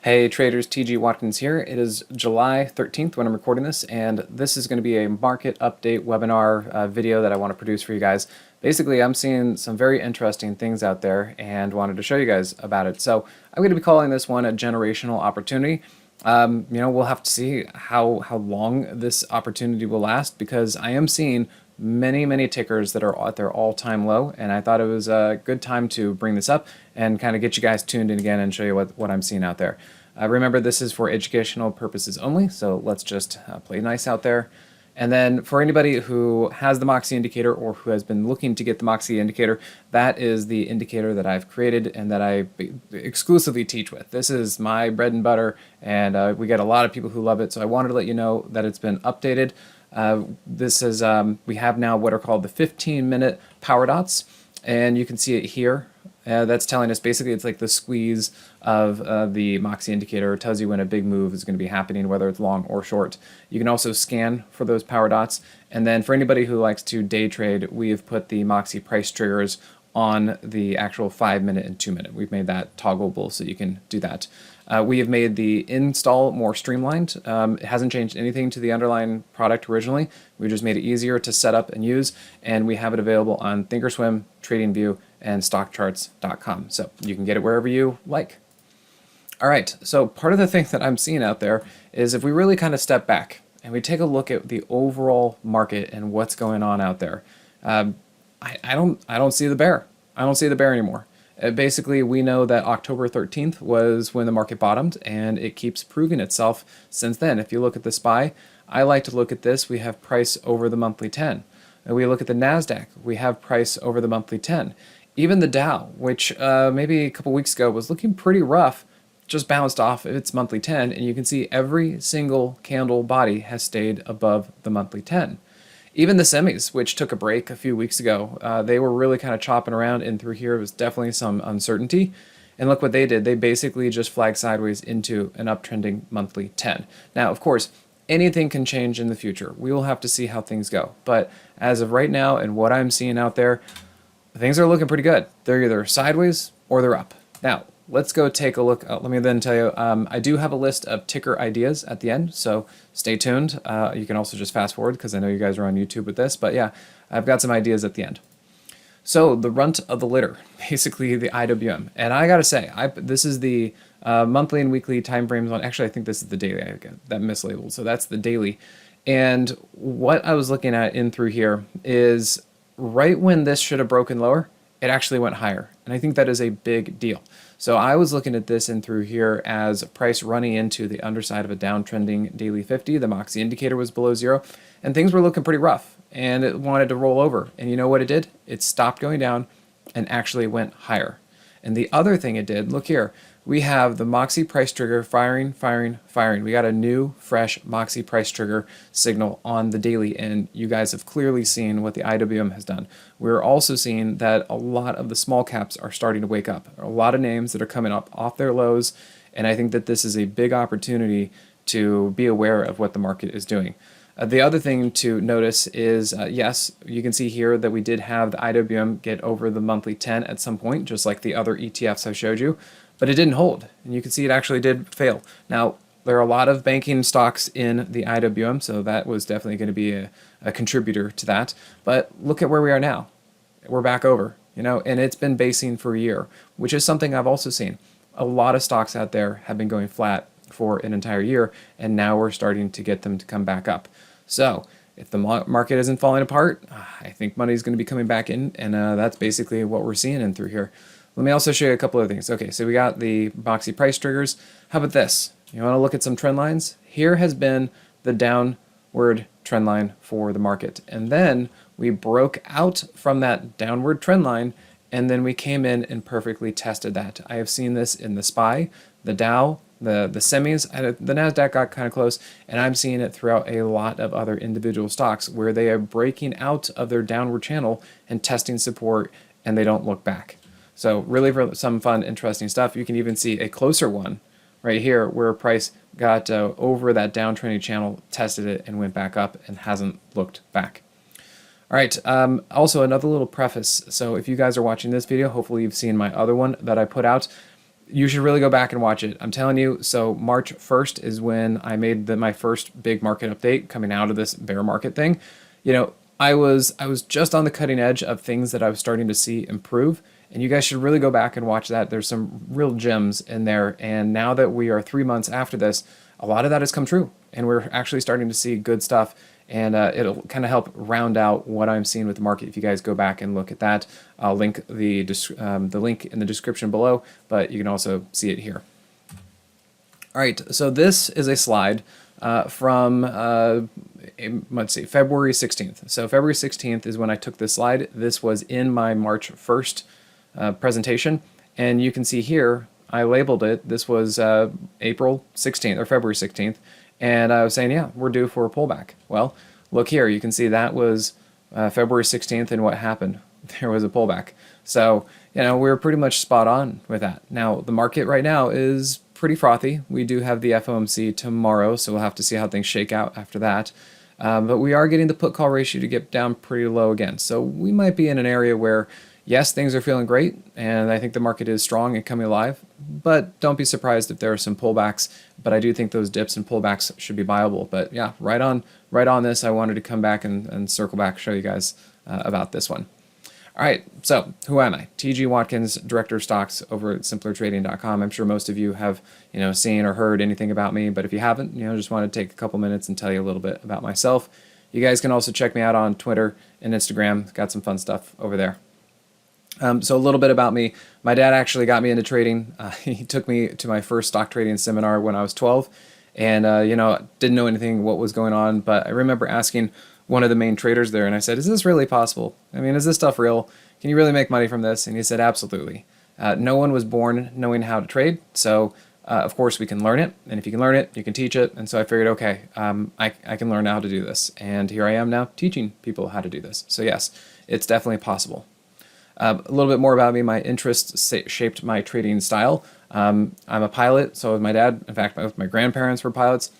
Hey traders, TG Watkins here. It is July 13th when I'm recording this, and this is going to be a market update webinar video that I want to produce for you guys. Basically, I'm seeing some very interesting things out there and wanted to show you guys about it. So I'm going to be calling this one a generational opportunity. We'll have to see how long this opportunity will last, because I am seeing many tickers that are at their all-time low, and I thought it was a good time to bring this up and kind of get you guys tuned in again and show you what I'm seeing out there. Remember, this is for educational purposes only, so let's just play nice out there. And then for anybody who has the Moxie indicator or who has been looking to get the Moxie indicator, that is the indicator that I've created and that I exclusively teach with. This is my bread and butter, and we get a lot of people who love it, so I wanted to let you know that it's been updated. This is we have now what are called the 15-minute power dots, and you can see it here. That's telling us basically it's like the squeeze of the Moxie indicator. It tells you when a big move is going to be happening, whether it's long or short. You can also scan for those power dots. And then for anybody who likes to day trade, we've put the Moxie price triggers on the actual 5-minute and 2-minute. We've made that toggleable so you can do that. We have made the install more streamlined. It hasn't changed anything to the underlying product originally. We just made it easier to set up and use, and we have it available on Thinkorswim, TradingView, and StockCharts.com. So you can get it wherever you like. All right, so part of the thing that I'm seeing out there is if we really kind of step back and we take a look at the overall market and what's going on out there, I don't see the bear. I don't see the bear anymore. Basically, we know that October 13th was when the market bottomed, and it keeps proving itself since then. If you look at the SPY, I like to look at this. We have price over the monthly 10. And we look at the NASDAQ. We have price over the monthly 10. Even the Dow, which maybe a couple weeks ago was looking pretty rough, just bounced off its monthly 10, and you can see every single candle body has stayed above the monthly 10. Even the semis, which took a break a few weeks ago, they were really kind of chopping around, and through here was definitely some uncertainty. And look what they did. They basically just flagged sideways into an uptrending monthly 10. Now, of course, anything can change in the future. We will have to see how things go. But as of right now and what I'm seeing out there, things are looking pretty good. They're either sideways or they're up. Now, let's go take a look. Let me then tell you, I do have a list of ticker ideas at the end, so stay tuned. You can also just fast forward because I know you guys are on YouTube with this, but yeah, I've got some ideas at the end. So the runt of the litter, basically the IWM. And I gotta say, this is the monthly and weekly time frames on, actually I think this is the daily, again, that mislabeled, so that's the daily. And what I was looking at in through here is right when this should have broken lower, it actually went higher. And I think that is a big deal. So I was looking at this in through here as price running into the underside of a downtrending daily 50. The Moxie indicator was below zero, and things were looking pretty rough, and it wanted to roll over. And you know what it did? It stopped going down and actually went higher. And the other thing it did, look here, we have the Moxie price trigger firing. We got a new, fresh Moxie price trigger signal on the daily, and you guys have clearly seen what the IWM has done. We're also seeing that a lot of the small caps are starting to wake up. There are a lot of names that are coming up off their lows, and I think that this is a big opportunity to be aware of what the market is doing. The other thing to notice is, yes, you can see here that we did have the IWM get over the monthly 10 at some point, just like the other ETFs I showed you, but it didn't hold, and you can see it actually did fail. Now, there are a lot of banking stocks in the IWM, so that was definitely going to be a contributor to that, but look at where we are now. We're back over, and it's been basing for a year, which is something I've also seen. A lot of stocks out there have been going flat for an entire year, and now we're starting to get them to come back up. So if the market isn't falling apart, I think money is going to be coming back in, and that's basically what we're seeing in through here. Let me also show you a couple of things. Okay, so we got the Moxie price triggers. How about this? You want to look at some trend lines? Here has been the downward trend line for the market, and then we broke out from that downward trend line, and then we came in and perfectly tested that. I have seen this in the SPY, the Dow, the semis, the NASDAQ got kind of close, and I'm seeing it throughout a lot of other individual stocks where they are breaking out of their downward channel and testing support, and they don't look back. So really for some fun, interesting stuff. You can even see a closer one right here where price got over that downtrending channel, tested it, and went back up and hasn't looked back. All right, also another little preface. So if you guys are watching this video, hopefully you've seen my other one that I put out. You should really go back and watch it. I'm telling you. So March 1st is when I made my first big market update coming out of this bear market thing. You know, I was just on the cutting edge of things that I was starting to see improve. And you guys should really go back and watch that. There's some real gems in there. And now that we are 3 months after this, a lot of that has come true. And we're actually starting to see good stuff. And it'll kind of help round out what I'm seeing with the market. If you guys go back and look at that, I'll link the link in the description below, but you can also see it here. All right, so this is a slide from, let's see, February 16th. So February 16th is when I took this slide. This was in my March 1st presentation, and you can see here, I labeled it, this was April 16th, or February 16th, and I was saying, yeah, we're due for a pullback. Well, look here, you can see that was February 16th, and what happened? There was a pullback. So, you know, we're pretty much spot on with that. Now, the market right now is pretty frothy. We do have the FOMC tomorrow, so we'll have to see how things shake out after that. But we are getting the put-call ratio to get down pretty low again. So we might be in an area where, yes, things are feeling great, and I think the market is strong and coming alive, but don't be surprised if there are some pullbacks. But I do think those dips and pullbacks should be viable. But yeah, right on this, I wanted to come back and circle back, show you guys about this one. All right, so who am I? T.G. Watkins, Director of Stocks over at simplertrading.com. I'm sure most of you have, seen or heard anything about me, but if you haven't, just want to take a couple minutes and tell you a little bit about myself. You guys can also check me out on Twitter and Instagram. Got some fun stuff over there. So a little bit about me. My dad actually got me into trading. He took me to my first stock trading seminar when I was 12, and didn't know anything what was going on, but I remember asking one of the main traders there, and I said, is this really possible? I mean, is this stuff real? Can you really make money from this? And he said, absolutely. No one was born knowing how to trade, so of course we can learn it, and if you can learn it, you can teach it. And so I figured, okay, I can learn how to do this, and here I am now teaching people how to do this. So yes, it's definitely possible. A little bit more about me. My interests shaped my trading style. I'm a pilot, so was my dad. In fact, both my grandparents were pilots.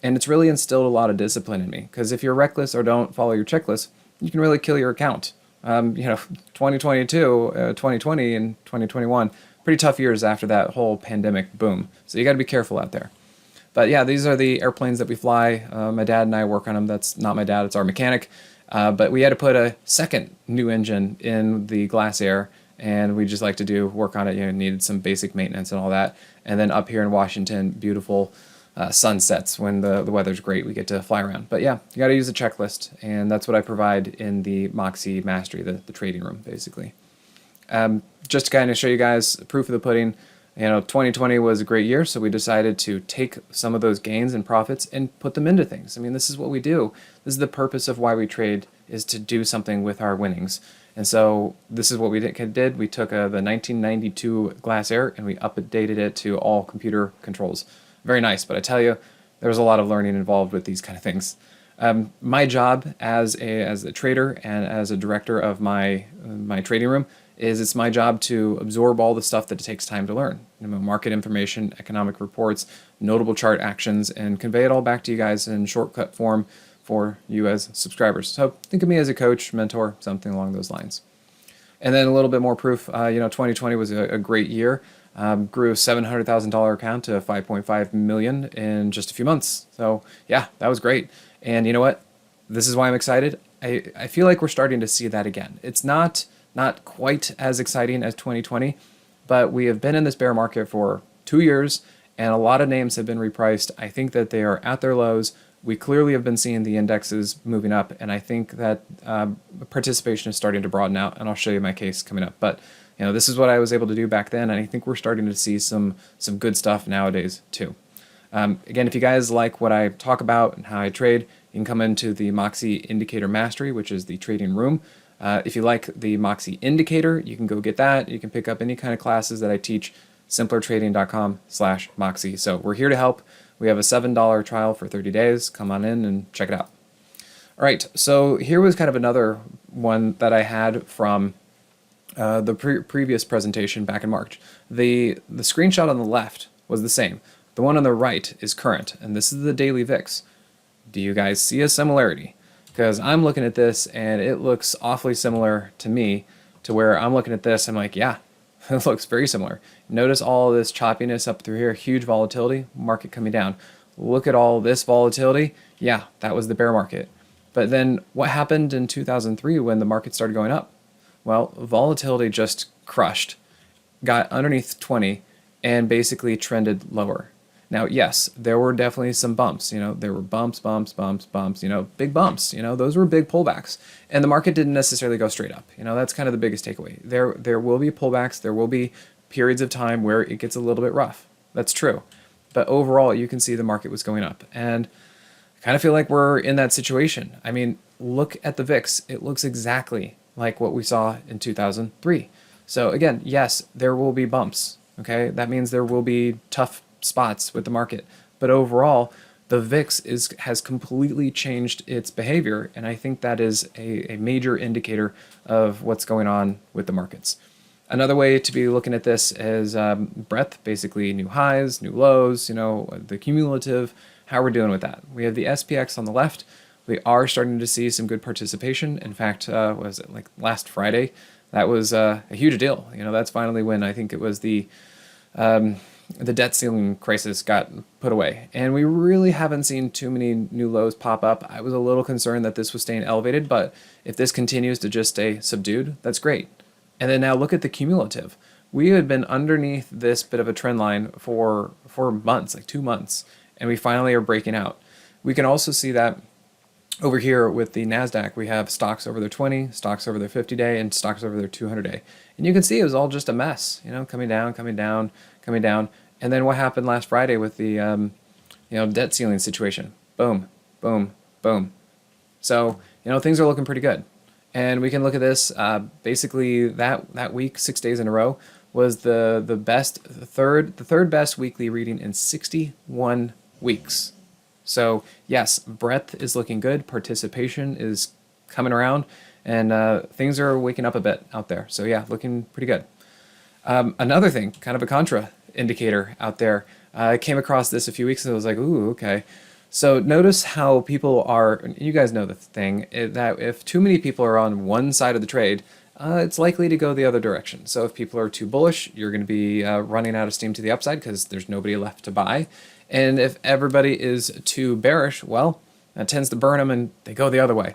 And it's really instilled a lot of discipline in me, because if you're reckless or don't follow your checklist, you can really kill your account. 2022, 2020, and 2021, pretty tough years after that whole pandemic boom. So you got to be careful out there. But yeah, these are the airplanes that we fly. My dad and I work on them. That's not my dad, it's our mechanic. But we had to put a second new engine in the Glass Air, and we just like to work on it. Needed some basic maintenance and all that. And then up here in Washington, beautiful sunsets when the weather's great. We get to fly around. But yeah, you got to use a checklist, and that's what I provide in the Moxie Mastery, the trading room, basically. Just to kind of show you guys proof of the pudding. 2020 was a great year, so we decided to take some of those gains and profits and put them into things. I mean, this is what we do. This is the purpose of why we trade, is to do something with our winnings. And so this is what we did. We took the 1992 Glass Air and we updated it to all computer controls. Very nice, but I tell you, there was a lot of learning involved with these kind of things. My job as a trader and as a director of my trading room is it's my job to absorb all the stuff that it takes time to learn. Market information, economic reports, notable chart actions, and convey it all back to you guys in shortcut form for you as subscribers. So think of me as a coach, mentor, something along those lines. And then a little bit more proof. 2020 was a great year. Grew a $700,000 account to $5.5 million in just a few months. So yeah, that was great. And you know what? This is why I'm excited. I feel like we're starting to see that again. It's not quite as exciting as 2020, but we have been in this bear market for 2 years, and a lot of names have been repriced. I think that they are at their lows. We clearly have been seeing the indexes moving up, and I think that participation is starting to broaden out, and I'll show you my case coming up. But this is what I was able to do back then, and I think we're starting to see some good stuff nowadays too. Again, if you guys like what I talk about and how I trade, you can come into the Moxie Indicator Mastery, which is the trading room. If you like the Moxie Indicator, you can go get that. You can pick up any kind of classes that I teach, simplertrading.com/Moxie. So we're here to help. We have a $7 trial for 30 days. Come on in and check it out. All right, so here was kind of another one that I had from the previous presentation back in March. The screenshot on the left was the same. The one on the right is current, and this is the daily VIX. Do you guys see a similarity? Because I'm looking at this, and it looks awfully similar to me, to where I'm looking at this, I'm like, yeah, It looks very similar. Notice all this choppiness up through here, huge volatility, market coming down. Look at all this volatility. Yeah, that was the bear market. But then what happened in 2003 when the market started going up? Well, volatility just crushed, got underneath 20, and basically trended lower. Now, yes, there were definitely some bumps. There were bumps, bumps, bumps, bumps, big bumps. Those were big pullbacks. And the market didn't necessarily go straight up. That's kind of the biggest takeaway. There will be pullbacks. There will be periods of time where it gets a little bit rough. That's true. But overall, you can see the market was going up. And I kind of feel like we're in that situation. I mean, look at the VIX. It looks exactly like what we saw in 2003. So again, yes, there will be bumps. Okay, that means there will be tough spots with the market. But overall, the VIX has completely changed its behavior, and I think that is a major indicator of what's going on with the markets. Another way to be looking at this is breadth, basically new highs, new lows, the cumulative, how we're doing with that. We have the SPX on the left. We are starting to see some good participation. In fact, was it like last Friday? That was a huge deal. That's finally when I think it was the debt ceiling crisis got put away. And we really haven't seen too many new lows pop up. I was a little concerned that this was staying elevated, but if this continues to just stay subdued, that's great. And then now look at the cumulative. We had been underneath this bit of a trend line for months, like 2 months, and we finally are breaking out. We can also see that over here with the NASDAQ, we have stocks over their 20, stocks over their 50-day, and stocks over their 200-day. And you can see it was all just a mess, coming down, coming down, coming down. And then what happened last Friday with the debt ceiling situation? Boom, boom, boom. So, things are looking pretty good. And we can look at this, basically that week, 6 days in a row, was the third best weekly reading in 61 weeks. So yes, breadth is looking good, participation is coming around, and things are waking up a bit out there. So yeah, looking pretty good. Another thing, kind of a contra indicator out there, I came across this a few weeks ago. I was like, ooh, okay. So notice how people are, you guys know the thing, that if too many people are on one side of the trade, it's likely to go the other direction. So if people are too bullish, you're going to be running out of steam to the upside because there's nobody left to buy. And if everybody is too bearish, well, that tends to burn them and they go the other way.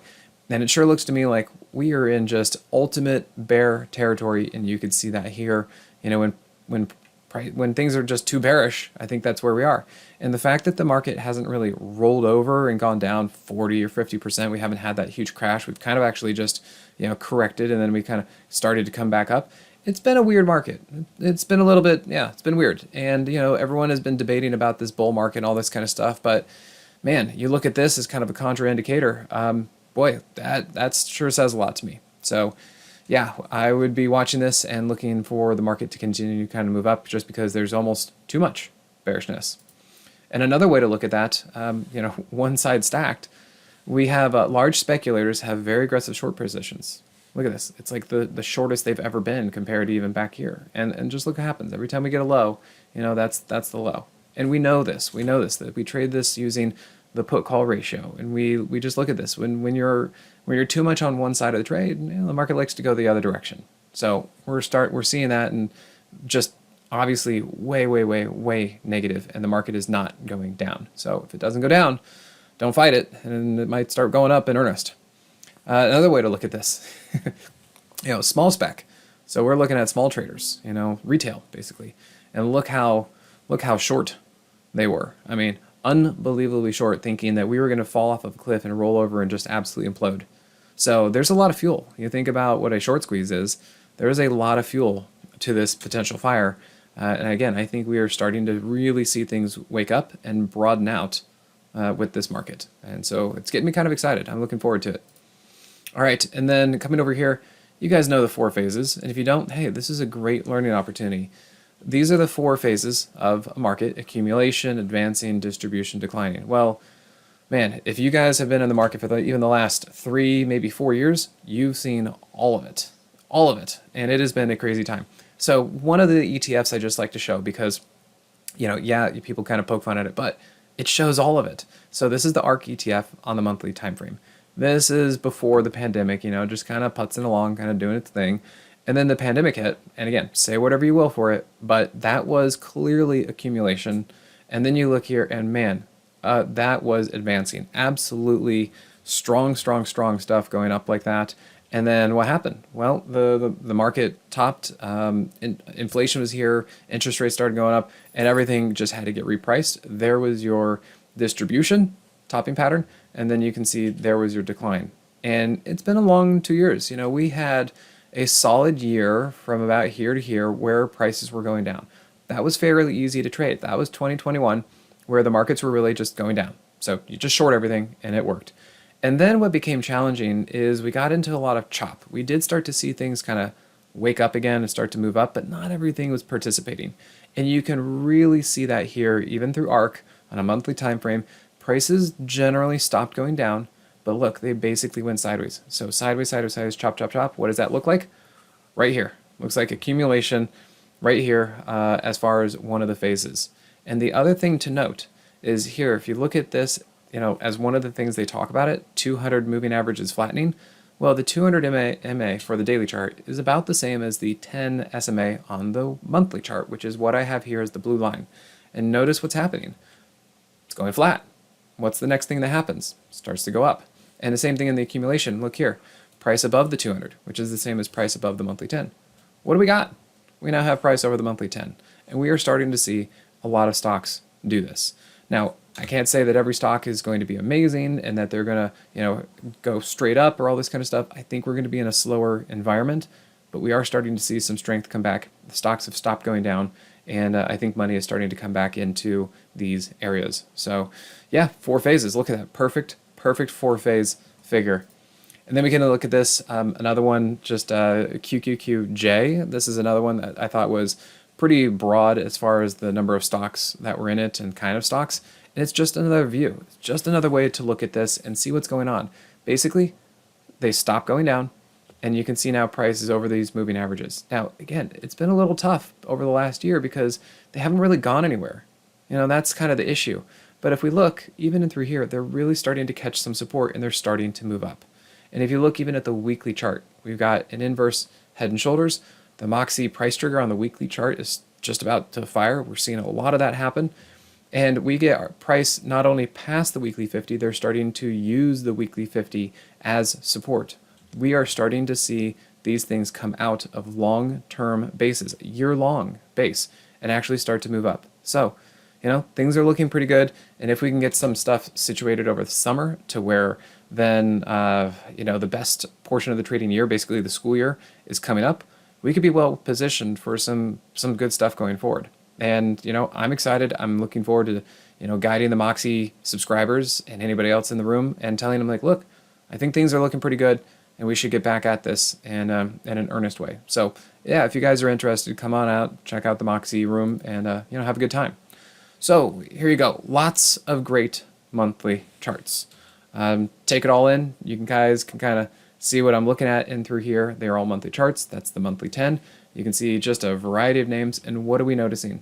And it sure looks to me like we are in just ultimate bear territory, and you could see that here. When things are just too bearish, I think that's where we are. And the fact that the market hasn't really rolled over and gone down 40 or 50%, we haven't had that huge crash. We've kind of actually just corrected, and then we kind of started to come back up. It's been a weird market. It's been a little bit, it's been weird. And, everyone has been debating about this bull market and all this kind of stuff. But, man, you look at this as kind of a contraindicator. Boy, that sure says a lot to me. So, yeah, I would be watching this and looking for the market to continue to kind of move up just because there's almost too much bearishness. And another way to look at that, one side stacked, we have large speculators have very aggressive short positions. Look at this. It's like the shortest they've ever been compared to even back here. And just look what happens. Every time we get a low, that's the low. And we know this. We know this, that we trade this using the put-call ratio. And we just look at this. When you're too much on one side of the trade, the market likes to go the other direction. So we're seeing that, and just obviously way, way, way, way negative, and the market is not going down. So if it doesn't go down, don't fight it, and it might start going up in earnest. Another way to look at this, small spec. So we're looking at small traders, retail basically, and look how short they were. I mean, unbelievably short, thinking that we were going to fall off of a cliff and roll over and just absolutely implode. So there's a lot of fuel. You think about what a short squeeze is. There is a lot of fuel to this potential fire. And again, I think we are starting to really see things wake up and broaden out with this market. And so it's getting me kind of excited. I'm looking forward to it. All right, and then coming over here, you guys know the 4 phases. And if you don't, hey, this is a great learning opportunity. These are the 4 phases of a market: accumulation, advancing, distribution, declining. Well, man, if you guys have been in the market for even the last 3, maybe 4 years, you've seen all of it. All of it. And it has been a crazy time. So one of the ETFs I just like to show because, people kind of poke fun at it, but it shows all of it. So this is the ARK ETF on the monthly time frame. This is before the pandemic, just kind of putzing along, kind of doing its thing. And then the pandemic hit, and again, say whatever you will for it, but that was clearly accumulation. And then you look here, and man, that was advancing. Absolutely strong, strong, strong stuff going up like that. And then what happened? Well, the market topped, inflation was here, interest rates started going up, and everything just had to get repriced. There was your distribution, topping pattern, and then you can see there was your decline. And it's been a long 2 years. You know, we had a solid year from about here to here where prices were going down. That was fairly easy to trade. That was 2021, where the markets were really just going down. So you just short everything, and it worked. And then what became challenging is we got into a lot of chop. We did start to see things kind of wake up again and start to move up, but not everything was participating. And you can really see that here, even through ARC on a monthly time frame. Prices generally stopped going down, but look, they basically went sideways. So sideways, sideways, sideways, chop, chop, chop. What does that look like? Right here. Looks like accumulation right here as far as one of the phases. And the other thing to note is here, if you look at this, you know, as one of the things they talk about it, 200 moving average is flattening. Well, the 200 MA for the daily chart is about the same as the 10 SMA on the monthly chart, which is what I have here as the blue line. And notice what's happening. It's going flat. What's the next thing that happens? Starts to go up. And the same thing in the accumulation. Look here, price above the 200, which is the same as price above the monthly 10. What do we got? We now have price over the monthly 10. And we are starting to see a lot of stocks do this. Now, I can't say that every stock is going to be amazing and that they're going to, you know, go straight up or all this kind of stuff. I think we're going to be in a slower environment, but we are starting to see some strength come back. The stocks have stopped going down, and I think money is starting to come back into these areas. So, yeah, 4 phases. Look at that. Perfect 4-phase figure. And then we can look at this, another one, just QQQJ. This is another one that I thought was pretty broad as far as the number of stocks that were in it and kind of stocks. And it's just another view. It's just another way to look at this and see what's going on. Basically, they stop going down, and you can see now prices over these moving averages. Now, again, it's been a little tough over the last year because they haven't really gone anywhere. You know, that's kind of the issue. But if we look, even in through here, they're really starting to catch some support, and they're starting to move up. And if you look even at the weekly chart, we've got an inverse head and shoulders. The Moxie price trigger on the weekly chart is just about to fire. We're seeing a lot of that happen. And we get our price not only past the weekly 50, they're starting to use the weekly 50 as support. We are starting to see these things come out of long-term bases, year-long base, and actually start to move up. So, you know, things are looking pretty good. And if we can get some stuff situated over the summer to where then, you know, the best portion of the trading year, basically the school year, is coming up, we could be well positioned for some good stuff going forward. And, you know, I'm excited. I'm looking forward to, you know, guiding the Moxie subscribers and anybody else in the room and telling them, like, look, I think things are looking pretty good and we should get back at this in an earnest way. So, yeah, if you guys are interested, come on out, check out the Moxie room, and, you know, have a good time. So, here you go. Lots of great monthly charts. Take it all in. You guys can kind of see what I'm looking at in through here. They are all monthly charts. That's the monthly 10. You can see just a variety of names. And what are we noticing?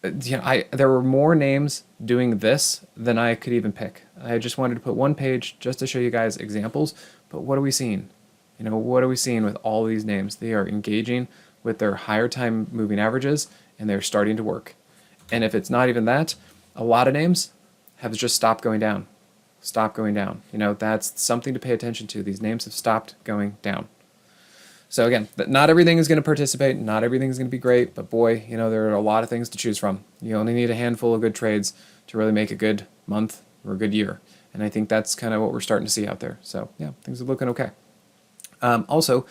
You know, there were more names doing this than I could even pick. I just wanted to put one page just to show you guys examples. But what are we seeing? You know, what are we seeing with all these names? They are engaging with their higher time moving averages, and they're starting to work. And if it's not even that, a lot of names have just stopped going down. Stop going down. You know, that's something to pay attention to. These names have stopped going down. So again, not everything is going to participate, not everything is going to be great, but boy, you know, there are a lot of things to choose from. You only need a handful of good trades to really make a good month or a good year. And I think that's kind of what we're starting to see out there. So yeah, things are looking okay. Also,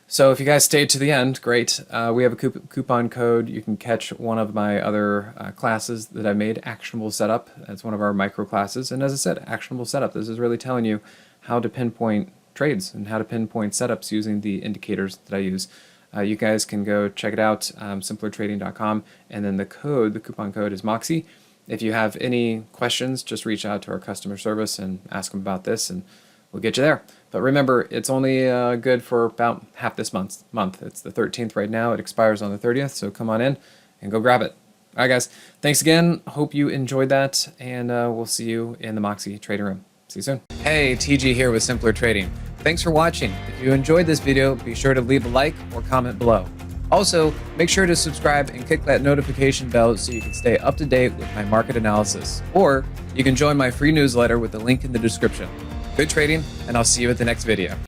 so if you guys stayed to the end, great. We have a coupon code. You can catch one of my other classes that I made, Actionable Setup. That's one of our micro classes. And as I said, Actionable Setup. This is really telling you how to pinpoint trades and how to pinpoint setups using the indicators that I use. You guys can go check it out, simplertrading.com, and then the coupon code is Moxie. If you have any questions, just reach out to our customer service and ask them about this, and we'll get you there. But remember, it's only good for about half this month. It's the 13th right now. It expires on the 30th, so come on in and go grab it. All right, guys. Thanks again. Hope you enjoyed that, and we'll see you in the Moxie trading room. See you soon. Hey, TG here with Simpler Trading. Thanks for watching. If you enjoyed this video, be sure to leave a like or comment below. Also, make sure to subscribe and click that notification bell so you can stay up to date with my market analysis. Or you can join my free newsletter with the link in the description. Good trading, and I'll see you at the next video.